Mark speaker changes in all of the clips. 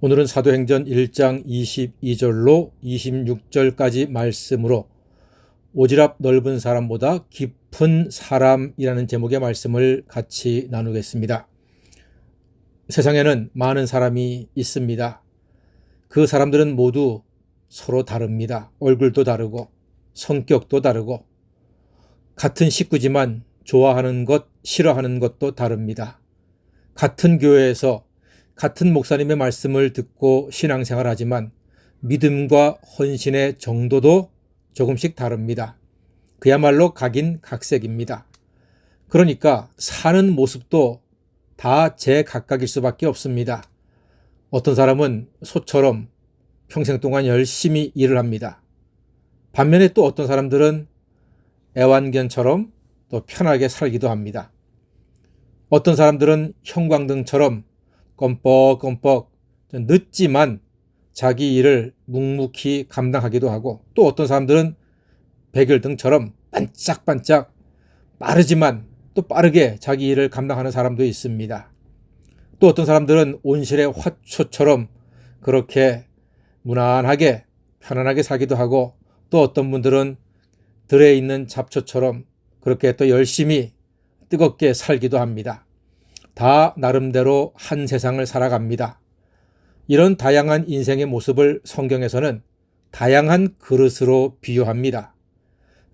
Speaker 1: 오늘은 사도행전 1장 22절로 26절까지 말씀으로 오지랖 넓은 사람보다 깊은 사람이라는 제목의 말씀을 같이 나누겠습니다. 세상에는 많은 사람이 있습니다. 그 사람들은 모두 서로 다릅니다. 얼굴도 다르고 성격도 다르고 같은 식구지만 좋아하는 것, 싫어하는 것도 다릅니다. 같은 교회에서 같은 목사님의 말씀을 듣고 신앙생활하지만 믿음과 헌신의 정도도 조금씩 다릅니다. 그야말로 각인각색입니다. 그러니까 사는 모습도 다 제각각일 수밖에 없습니다. 어떤 사람은 소처럼 평생 동안 열심히 일을 합니다. 반면에 또 어떤 사람들은 애완견처럼 또 편하게 살기도 합니다. 어떤 사람들은 형광등처럼 껌뻑껌뻑 늦지만 자기 일을 묵묵히 감당하기도 하고, 또 어떤 사람들은 백열등처럼 반짝반짝 빠르지만 또 빠르게 자기 일을 감당하는 사람도 있습니다. 또 어떤 사람들은 온실의 화초처럼 그렇게 무난하게 편안하게 살기도 하고, 또 어떤 분들은 들에 있는 잡초처럼 그렇게 또 열심히 뜨겁게 살기도 합니다. 다 나름대로 한 세상을 살아갑니다. 이런 다양한 인생의 모습을 성경에서는 다양한 그릇으로 비유합니다.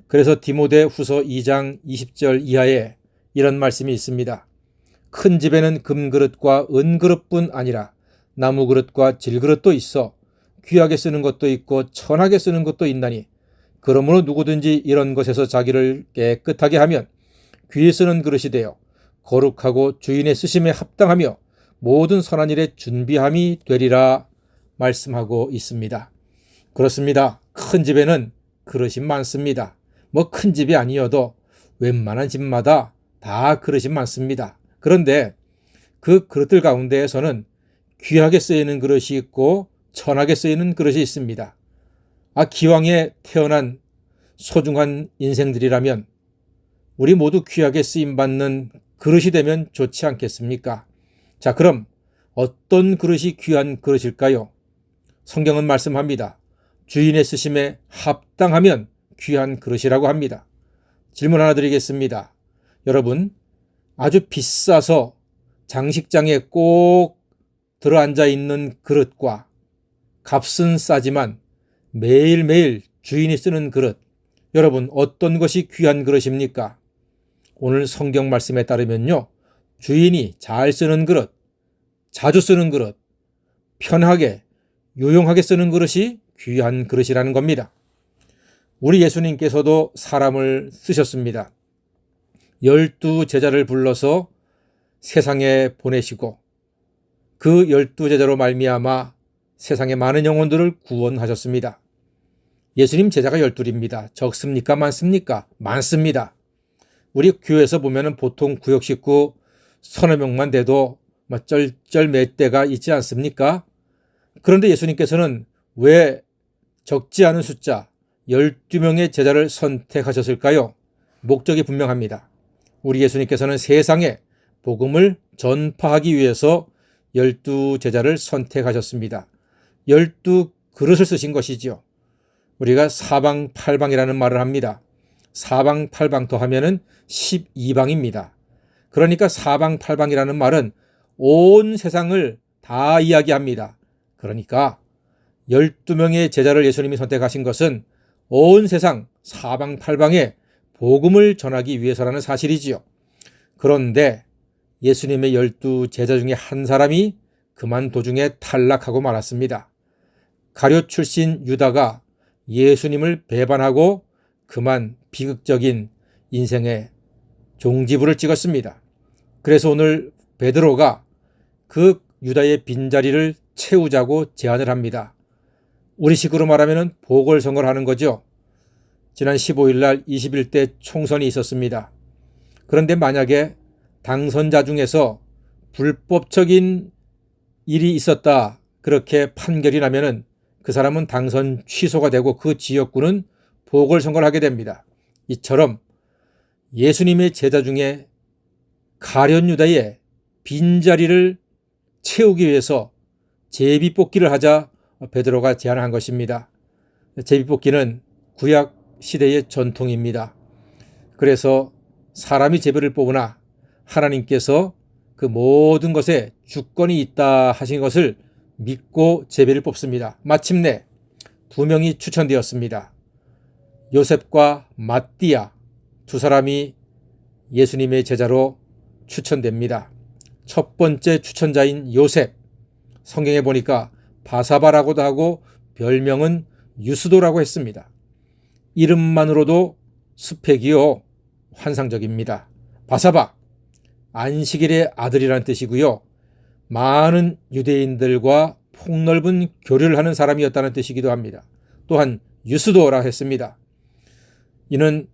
Speaker 1: 그래서 디모데후서 2장 20절 이하에 이런 말씀이 있습니다. 큰 집에는 금그릇과 은그릇뿐 아니라 나무그릇과 질그릇도 있어 귀하게 쓰는 것도 있고 천하게 쓰는 것도 있나니, 그러므로 누구든지 이런 것에서 자기를 깨끗하게 하면 귀에 쓰는 그릇이 되어 거룩하고 주인의 쓰심에 합당하며 모든 선한 일에 준비함이 되리라 말씀하고 있습니다. 그렇습니다. 큰 집에는 그릇이 많습니다. 큰 집이 아니어도 웬만한 집마다 다 그릇이 많습니다. 그런데 그 그릇들 가운데에서는 귀하게 쓰이는 그릇이 있고 천하게 쓰이는 그릇이 있습니다. 기왕에 태어난 소중한 인생들이라면 우리 모두 귀하게 쓰임받는 그릇이 되면 좋지 않겠습니까? 자, 그럼 어떤 그릇이 귀한 그릇일까요? 성경은 말씀합니다. 주인의 쓰심에 합당하면 귀한 그릇이라고 합니다. 질문 하나 드리겠습니다. 여러분, 아주 비싸서 장식장에 꼭 들어앉아 있는 그릇과 값은 싸지만 매일매일 주인이 쓰는 그릇, 여러분 어떤 것이 귀한 그릇입니까? 오늘 성경 말씀에 따르면요, 주인이 잘 쓰는 그릇, 자주 쓰는 그릇, 편하게 유용하게 쓰는 그릇이 귀한 그릇이라는 겁니다. 우리 예수님께서도 사람을 쓰셨습니다. 12제자를 불러서 세상에 보내시고 그 12제자로 말미암아 세상의 많은 영혼들을 구원하셨습니다. 예수님 제자가 12입니다. 적습니까? 많습니까? 많습니다. 우리 교회에서 보면 보통 구역 식구 서너 명만 돼도 쩔쩔 몇 대가 있지 않습니까? 그런데 예수님께서는 왜 적지 않은 숫자 12명의 제자를 선택하셨을까요? 목적이 분명합니다. 우리 예수님께서는 세상에 복음을 전파하기 위해서 12제자를 선택하셨습니다. 12그릇을 쓰신 것이지요. 우리가 사방팔방이라는 말을 합니다. 사방팔방 더하면 12방입니다. 그러니까 사방팔방이라는 말은 온 세상을 다 이야기합니다. 그러니까 12명의 제자를 예수님이 선택하신 것은 온 세상 사방팔방에 복음을 전하기 위해서라는 사실이지요. 그런데 예수님의 12제자 중에 한 사람이 그만 도중에 탈락하고 말았습니다. 가룟 출신 유다가 예수님을 배반하고 그만 비극적인 인생의 종지부를 찍었습니다. 그래서 오늘 베드로가 그 유다의 빈자리를 채우자고 제안을 합니다. 우리식으로 말하면 보궐선거를 하는 거죠. 지난 15일 날 21대 총선이 있었습니다. 그런데 만약에 당선자 중에서 불법적인 일이 있었다, 그렇게 판결이 나면은 그 사람은 당선 취소가 되고 그 지역구는 보궐선거를 하게 됩니다. 이처럼 예수님의 제자 중에 가룟 유다의 빈자리를 채우기 위해서 제비뽑기를 하자 베드로가 제안한 것입니다. 제비뽑기는 구약 시대의 전통입니다. 그래서 사람이 제비를 뽑으나 하나님께서 그 모든 것에 주권이 있다 하신 것을 믿고 제비를 뽑습니다. 마침내 두 명이 추천되었습니다. 요셉과 맏디아 두 사람이 예수님의 제자로 추천됩니다. 첫 번째 추천자인 요셉, 성경에 보니까 바사바라고도 하고 별명은 유스도라고 했습니다. 이름만으로도 스펙이요 환상적입니다. 바사바, 안식일의 아들이라는 뜻이고요. 많은 유대인들과 폭넓은 교류를 하는 사람이었다는 뜻이기도 합니다. 또한 유스도라 했습니다. 이는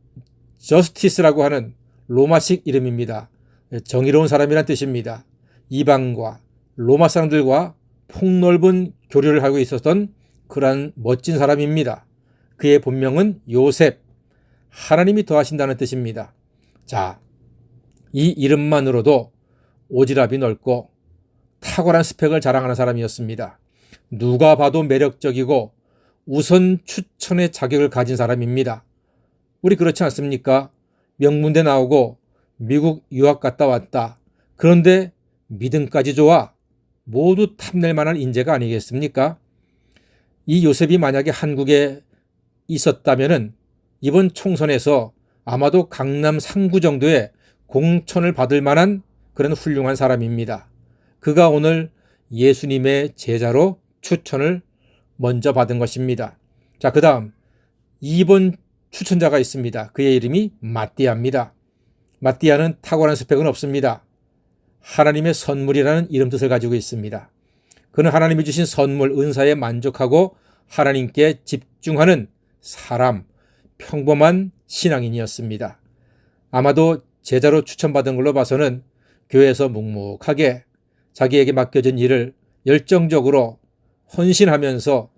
Speaker 1: 저스티스라고 하는 로마식 이름입니다. 정의로운 사람이란 뜻입니다. 이방과 로마 사람들과 폭넓은 교류를 하고 있었던 그러한 멋진 사람입니다. 그의 본명은 요셉, 하나님이 더하신다는 뜻입니다. 자, 이 이름만으로도 오지랖이 넓고 탁월한 스펙을 자랑하는 사람이었습니다. 누가 봐도 매력적이고 우선 추천의 자격을 가진 사람입니다. 우리 그렇지 않습니까? 명문대 나오고 미국 유학 갔다 왔다. 그런데 믿음까지 좋아. 모두 탐낼 만한 인재가 아니겠습니까? 이 요셉이 만약에 한국에 있었다면 이번 총선에서 아마도 강남 3구 정도의 공천을 받을 만한 그런 훌륭한 사람입니다. 그가 오늘 예수님의 제자로 추천을 먼저 받은 것입니다. 자, 그 다음 2번 추천자가 있습니다. 그의 이름이 맏디아입니다. 맏디아는 탁월한 스펙은 없습니다. 하나님의 선물이라는 이름 뜻을 가지고 있습니다. 그는 하나님이 주신 선물, 은사에 만족하고 하나님께 집중하는 사람, 평범한 신앙인이었습니다. 아마도 제자로 추천받은 걸로 봐서는 교회에서 묵묵하게 자기에게 맡겨진 일을 열정적으로 헌신하면서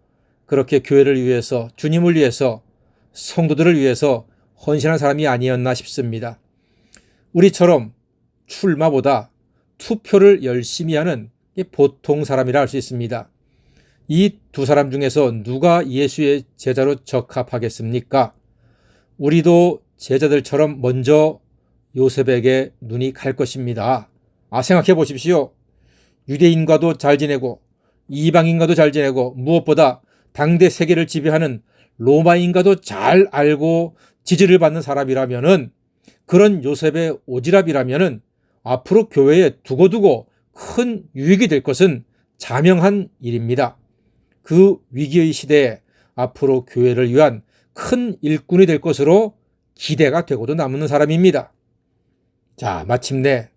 Speaker 1: 그렇게 교회를 위해서, 주님을 위해서, 성도들을 위해서 헌신한 사람이 아니었나 싶습니다. 우리처럼 출마보다 투표를 열심히 하는 보통 사람이라 할 수 있습니다. 이 두 사람 중에서 누가 예수의 제자로 적합하겠습니까? 우리도 제자들처럼 먼저 요셉에게 눈이 갈 것입니다. 생각해 보십시오. 유대인과도 잘 지내고 이방인과도 잘 지내고 무엇보다 당대 세계를 지배하는 로마인과도 잘 알고 지지를 받는 사람이라면은, 그런 요셉의 오지랖이라면은 앞으로 교회에 두고두고 큰 유익이 될 것은 자명한 일입니다. 그 위기의 시대에 앞으로 교회를 위한 큰 일꾼이 될 것으로 기대가 되고도 남는 사람입니다. 자, 마침내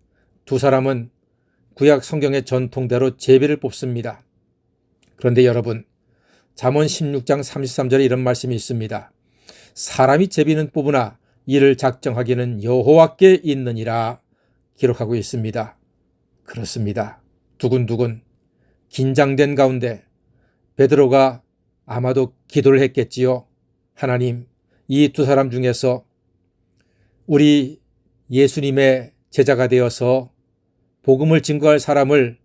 Speaker 1: 두 사람은 구약 성경의 전통대로 제비를 뽑습니다. 그런데 여러분, 잠언 16장 33절에 이런 말씀이 있습니다. 사람이 제비는 뽑으나 이를 작정하기는 여호와께 있느니라 기록하고 있습니다. 그렇습니다. 두근두근 긴장된 가운데 베드로가 아마도 기도를 했겠지요. 하나님, 이 두 사람 중에서 우리 예수님의 제자가 되어서 복음을 증거할 사람을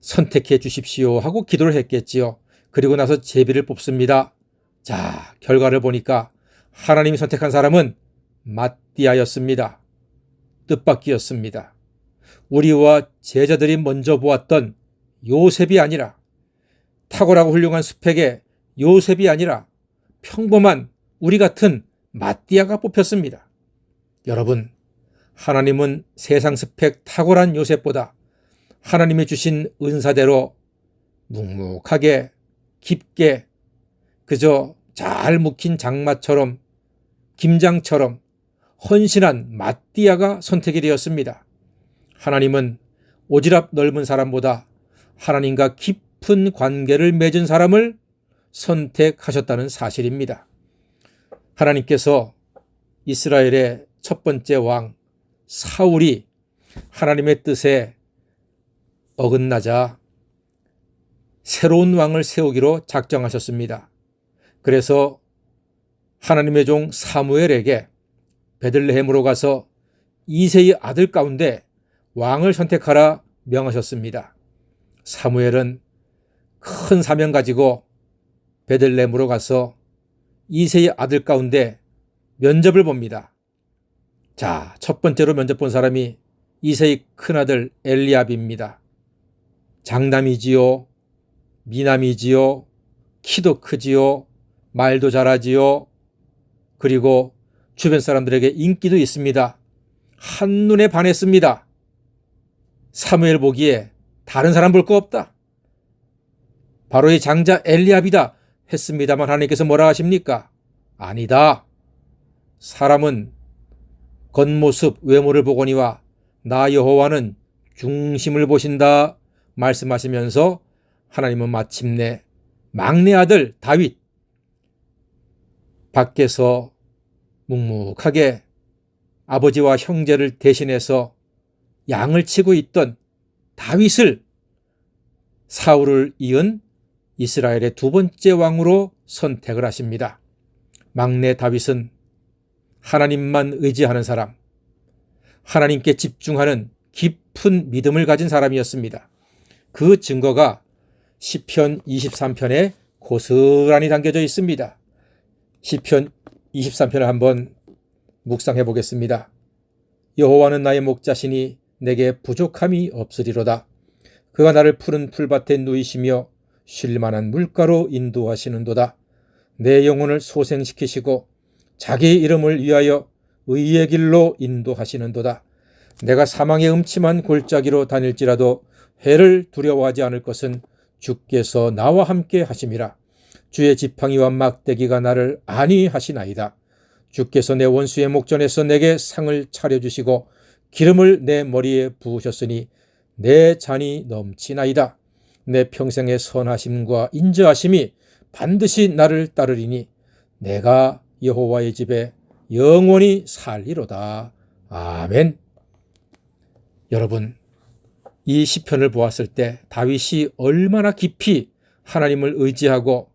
Speaker 1: 선택해 주십시오 하고 기도를 했겠지요. 그리고 나서 제비를 뽑습니다. 자, 결과를 보니까 하나님이 선택한 사람은 맏디아였습니다. 뜻밖이었습니다. 우리와 제자들이 먼저 보았던 요셉이 아니라, 탁월하고 훌륭한 스펙의 요셉이 아니라 평범한 우리 같은 맏디아가 뽑혔습니다. 여러분, 하나님은 세상 스펙 탁월한 요셉보다 하나님이 주신 은사대로 묵묵하게 깊게 그저 잘 묵힌 장마처럼, 김장처럼 헌신한 맏디아가 선택이 되었습니다. 하나님은 오지랖 넓은 사람보다 하나님과 깊은 관계를 맺은 사람을 선택하셨다는 사실입니다. 하나님께서 이스라엘의 첫 번째 왕 사울이 하나님의 뜻에 어긋나자 새로운 왕을 세우기로 작정하셨습니다. 그래서 하나님의 종 사무엘에게 베들레헴으로 가서 이새의 아들 가운데 왕을 선택하라 명하셨습니다. 사무엘은 큰 사명 가지고 베들레헴으로 가서 이새의 아들 가운데 면접을 봅니다. 자, 첫 번째로 면접 본 사람이 이새의 큰아들 엘리압입니다. 장남이지요, 미남이지요, 키도 크지요, 말도 잘하지요. 그리고 주변 사람들에게 인기도 있습니다. 한눈에 반했습니다. 사무엘 보기에 다른 사람 볼 거 없다. 바로 이 장자 엘리압이다 했습니다만 하나님께서 뭐라 하십니까? 아니다. 사람은 겉모습 외모를 보거니와 나 여호와는 중심을 보신다 말씀하시면서 하나님은 마침내 막내 아들 다윗, 밖에서 묵묵하게 아버지와 형제를 대신해서 양을 치고 있던 다윗을 사울을 이은 이스라엘의 두 번째 왕으로 선택을 하십니다. 막내 다윗은 하나님만 의지하는 사람, 하나님께 집중하는 깊은 믿음을 가진 사람이었습니다. 그 증거가 시편 23편에 고스란히 담겨져 있습니다. 시편 23편을 한번 묵상해 보겠습니다. 여호와는 나의 목자시니 내게 부족함이 없으리로다. 그가 나를 푸른 풀밭에 누이시며 쉴만한 물가로 인도하시는도다. 내 영혼을 소생시키시고 자기 이름을 위하여 의의 길로 인도하시는도다. 내가 사망의 음침한 골짜기로 다닐지라도 해를 두려워하지 않을 것은 주께서 나와 함께 하심이라. 주의 지팡이와 막대기가 나를 안위하시나이다. 주께서 내 원수의 목전에서 내게 상을 차려주시고 기름을 내 머리에 부으셨으니 내 잔이 넘치나이다. 내 평생의 선하심과 인자하심이 반드시 나를 따르리니 내가 여호와의 집에 영원히 살리로다. 아멘. 여러분, 이 시편을 보았을 때 다윗이 얼마나 깊이 하나님을 의지하고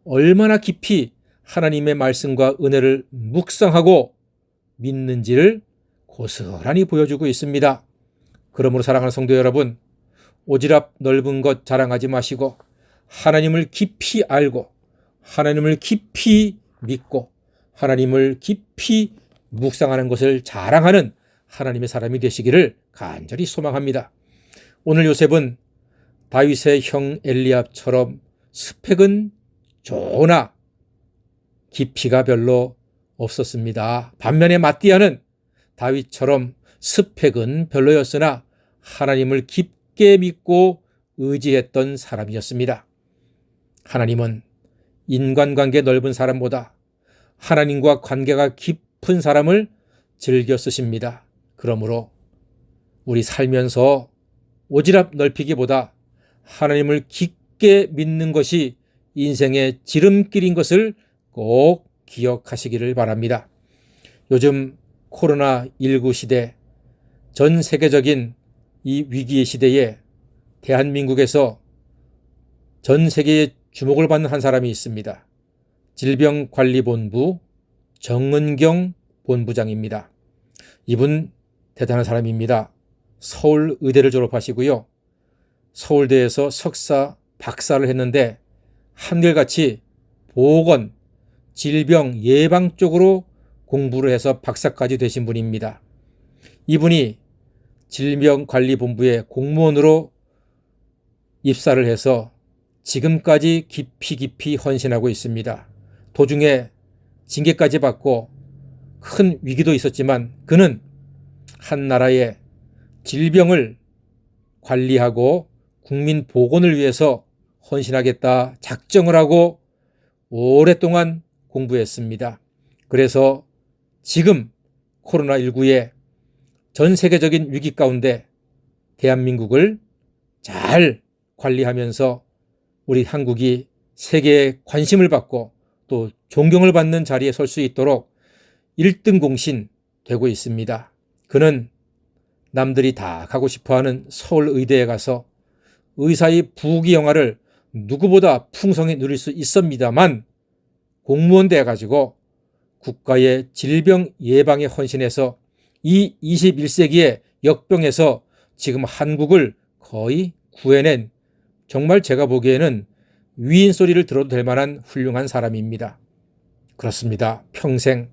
Speaker 1: 얼마나 깊이 하나님의 말씀과 은혜를 묵상하고 믿는지를 고스란히 보여주고 있습니다. 그러므로 사랑하는 성도 여러분, 오지랖 넓은 것 자랑하지 마시고 하나님을 깊이 알고 하나님을 깊이 믿고 하나님을 깊이 묵상하는 것을 자랑하는 하나님의 사람이 되시기를 간절히 소망합니다. 오늘 요셉은 다윗의 형 엘리압처럼 스펙은 좋으나 깊이가 별로 없었습니다. 반면에 마띠아는 다윗처럼 스펙은 별로였으나 하나님을 깊게 믿고 의지했던 사람이었습니다. 하나님은 인간관계 넓은 사람보다 하나님과 관계가 깊은 사람을 즐겨 쓰십니다. 그러므로 우리 살면서 오지랖 넓히기보다 하나님을 깊게 믿는 것이 인생의 지름길인 것을 꼭 기억하시기를 바랍니다. 요즘 코로나19 시대, 전 세계적인 이 위기의 시대에 대한민국에서 전 세계의 주목을 받는 한 사람이 있습니다. 질병관리본부 정은경 본부장입니다. 이분 대단한 사람입니다. 서울의대를 졸업하시고요. 서울대에서 석사, 박사를 했는데 한결같이 보건, 질병 예방 쪽으로 공부를 해서 박사까지 되신 분입니다. 이분이 질병관리본부의 공무원으로 입사를 해서 지금까지 깊이 헌신하고 있습니다. 도중에 징계까지 받고 큰 위기도 있었지만 그는 한 나라의 질병을 관리하고 국민 보건을 위해서 헌신하겠다 작정을 하고 오랫동안 공부했습니다. 그래서 지금 코로나19의 전 세계적인 위기 가운데 대한민국을 잘 관리하면서 우리 한국이 세계의 관심을 받고 또 존경을 받는 자리에 설 수 있도록 1등 공신 되고 있습니다. 그는 남들이 다 가고 싶어하는 서울의대에 가서 의사의 부귀영화를 누구보다 풍성히 누릴 수 있습니다만 공무원 돼가지고 국가의 질병 예방에 헌신해서 이 21세기의 역병에서 지금 한국을 거의 구해낸 정말 제가 보기에는 위인 소리를 들어도 될 만한 훌륭한 사람입니다. 그렇습니다. 평생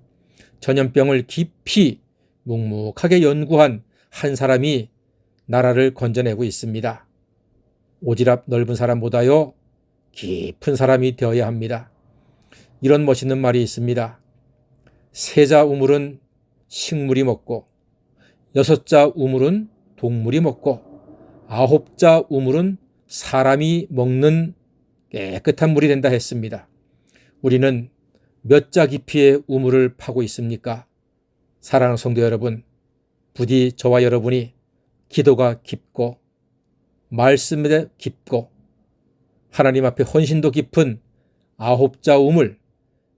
Speaker 1: 전염병을 깊이 묵묵하게 연구한 한 사람이 나라를 건져내고 있습니다. 오지랖 넓은 사람보다요 깊은 사람이 되어야 합니다. 이런 멋있는 말이 있습니다. 세자 우물은 식물이 먹고, 여섯자 우물은 동물이 먹고, 아홉자 우물은 사람이 먹는 깨끗한 물이 된다 했습니다. 우리는 몇 자 깊이의 우물을 파고 있습니까? 사랑하는 성도 여러분, 부디 저와 여러분이 기도가 깊고 말씀에 깊고 하나님 앞에 헌신도 깊은 아홉자 우물,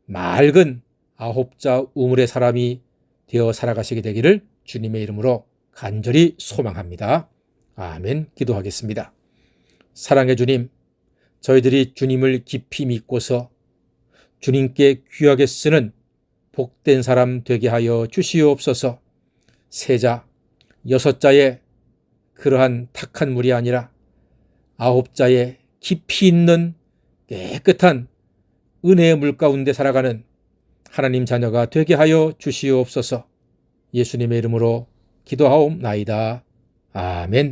Speaker 1: 맑은 아홉자 우물의 사람이 되어 살아가시게 되기를 주님의 이름으로 간절히 소망합니다. 아멘. 기도하겠습니다. 사랑의 주님, 저희들이 주님을 깊이 믿고서 주님께 귀하게 쓰는 복된 사람 되게 하여 주시옵소서. 세자, 여섯자의 그러한 탁한 물이 아니라 아홉자의 깊이 있는 깨끗한 은혜의 물 가운데 살아가는 하나님 자녀가 되게 하여 주시옵소서. 예수님의 이름으로 기도하옵나이다. 아멘.